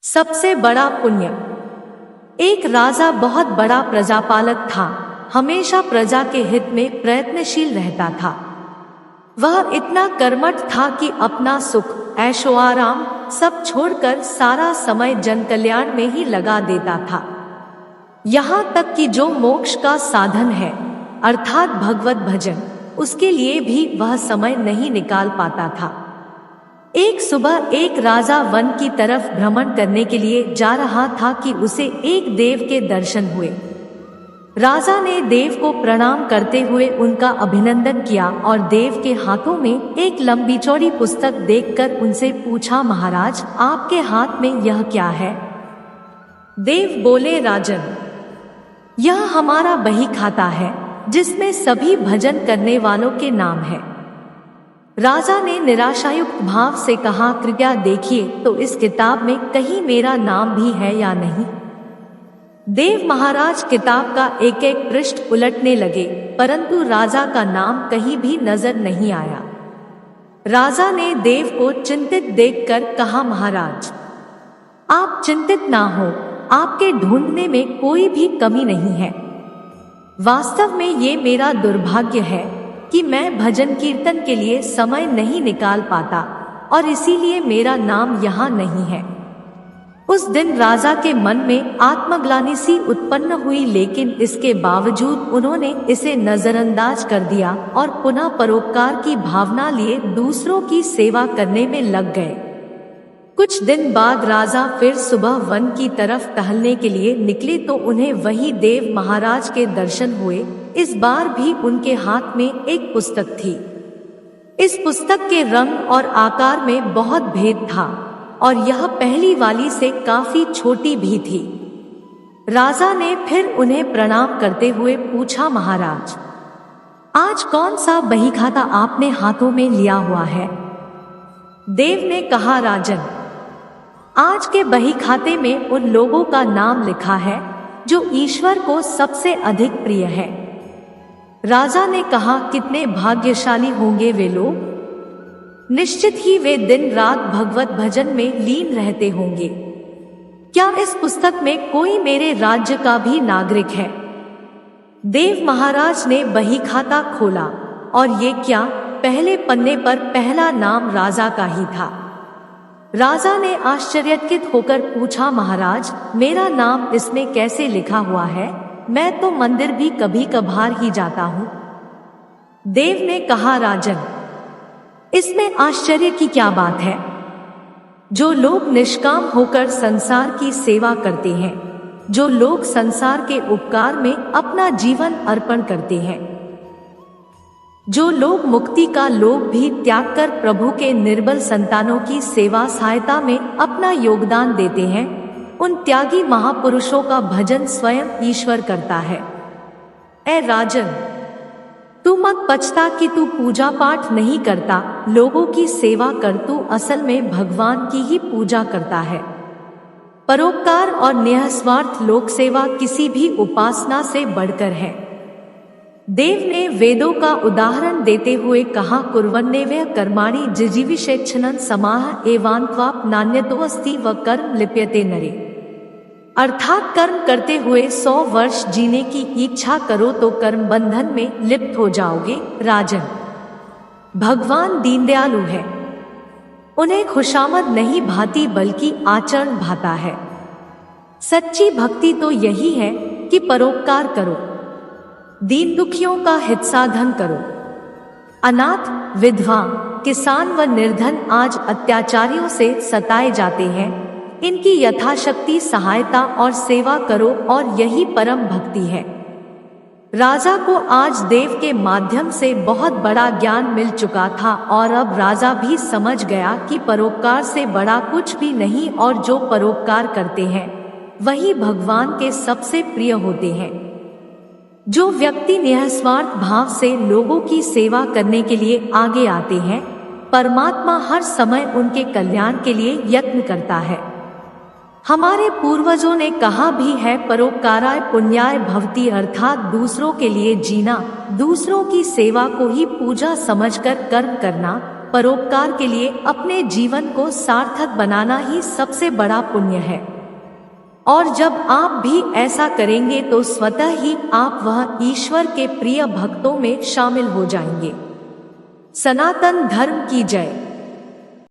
सबसे बड़ा पुण्य। एक राजा बहुत बड़ा प्रजापालक था, हमेशा प्रजा के हित में प्रयत्नशील रहता था। वह इतना कर्मठ था कि अपना सुख, ऐशो आराम सब छोड़कर सारा समय जनकल्याण में ही लगा देता था। यहाँ तक कि जो मोक्ष का साधन है अर्थात भगवत भजन, उसके लिए भी वह समय नहीं निकाल पाता था। एक सुबह एक राजा वन की तरफ भ्रमण करने के लिए जा रहा था कि उसे एक देव के दर्शन हुए। राजा ने देव को प्रणाम करते हुए उनका अभिनंदन किया और देव के हाथों में एक लंबी चौड़ी पुस्तक देखकर उनसे पूछा, महाराज आपके हाथ में यह क्या है? देव बोले, राजन यह हमारा बही खाता है जिसमें सभी भजन करने वालों के नाम है। राजा ने निराशायुक्त भाव से कहा, कृपया देखिए तो इस किताब में कहीं मेरा नाम भी है या नहीं। देव महाराज किताब का एक एक पृष्ठ उलटने लगे, परंतु राजा का नाम कहीं भी नजर नहीं आया। राजा ने देव को चिंतित देखकर कहा, महाराज आप चिंतित ना हो, आपके ढूंढने में कोई भी कमी नहीं है। वास्तव में ये मेरा दुर्भाग्य है कि मैं भजन कीर्तन के लिए समय नहीं निकाल पाता और इसीलिए मेरा नाम यहाँ नहीं है। उस दिन राजा के मन में आत्मग्लानि सी उत्पन्न हुई, लेकिन इसके बावजूद उन्होंने इसे नजरअंदाज कर दिया और पुनः परोपकार की भावना लिए दूसरों की सेवा करने में लग गए। कुछ दिन बाद राजा फिर सुबह वन की तरफ टहलने के लिए निकले तो उन्हें वही देव महाराज के दर्शन हुए। इस बार भी उनके हाथ में एक पुस्तक थी। इस पुस्तक के रंग और आकार में बहुत भेद था और यह पहली वाली से काफी छोटी भी थी। राजा ने फिर उन्हें प्रणाम करते हुए पूछा, महाराज आज कौन सा बही खाता आपने हाथों में लिया हुआ है? देव ने कहा, राजन आज के बही खाते में उन लोगों का नाम लिखा है जो ईश्वर को सबसे अधिक प्रिय है। राजा ने कहा, कितने भाग्यशाली होंगे वे लोग, निश्चित ही वे दिन रात भगवत भजन में लीन रहते होंगे। क्या इस पुस्तक में कोई मेरे राज्य का भी नागरिक है? देव महाराज ने बही खाता खोला और ये क्या, पहले पन्ने पर पहला नाम राजा का ही था। राजा ने आश्चर्यचकित होकर पूछा, महाराज मेरा नाम इसमें कैसे लिखा हुआ है? मैं तो मंदिर भी कभी कभार ही जाता हूँ। देव ने कहा, राजन इसमें आश्चर्य की क्या बात है? जो लोग निष्काम होकर संसार की सेवा करते हैं, जो लोग संसार के उपकार में अपना जीवन अर्पण करते हैं, जो लोग मुक्ति का लोभ भी त्याग कर प्रभु के निर्बल संतानों की सेवा सहायता में अपना योगदान देते हैं, उन त्यागी महापुरुषों का भजन स्वयं ईश्वर करता है। ऐ राजन तू मत पछता कि तू पूजा पाठ नहीं करता, लोगों की सेवा कर, तू असल में भगवान की ही पूजा करता है। परोपकार और निःस्वार्थ लोक सेवा किसी भी उपासना से बढ़कर है। देव ने वेदों का उदाहरण देते हुए कहा, कुर्वन्नेवय कर्माणि जिजीविषेच्छनं समाह एवान्त्वाप नान्यतोऽस्ति व कर्म लिप्यते नरे। अर्थात कर्म करते हुए 100 वर्ष जीने की इच्छा करो तो कर्म बंधन में लिप्त हो जाओगे। राजन भगवान दीनदयालु है, उन्हें खुशामद नहीं भाती बल्कि आचरण भाता है। सच्ची भक्ति तो यही है कि परोपकार करो, दीन दुखियों का हित साधन करो। अनाथ, विधवा, किसान व निर्धन आज अत्याचारियों से सताए जाते हैं, इनकी यथाशक्ति सहायता और सेवा करो और यही परम भक्ति है। राजा को आज देव के माध्यम से बहुत बड़ा ज्ञान मिल चुका था और अब राजा भी समझ गया कि परोपकार से बड़ा कुछ भी नहीं और जो परोपकार करते हैं वही भगवान के सबसे प्रिय होते हैं। जो व्यक्ति निःस्वार्थ भाव से लोगों की सेवा करने के लिए आगे आते हैं, परमात्मा हर समय उनके कल्याण के लिए यत्न करता है। हमारे पूर्वजों ने कहा भी है, परोपकाराय पुण्याय भवति, अर्थात दूसरों के लिए जीना, दूसरों की सेवा को ही पूजा समझकर कर्म करना, परोपकार के लिए अपने जीवन को सार्थक बनाना ही सबसे बड़ा पुण्य है। और जब आप भी ऐसा करेंगे तो स्वतः ही आप वह ईश्वर के प्रिय भक्तों में शामिल हो जाएंगे। सनातन धर्म की जय।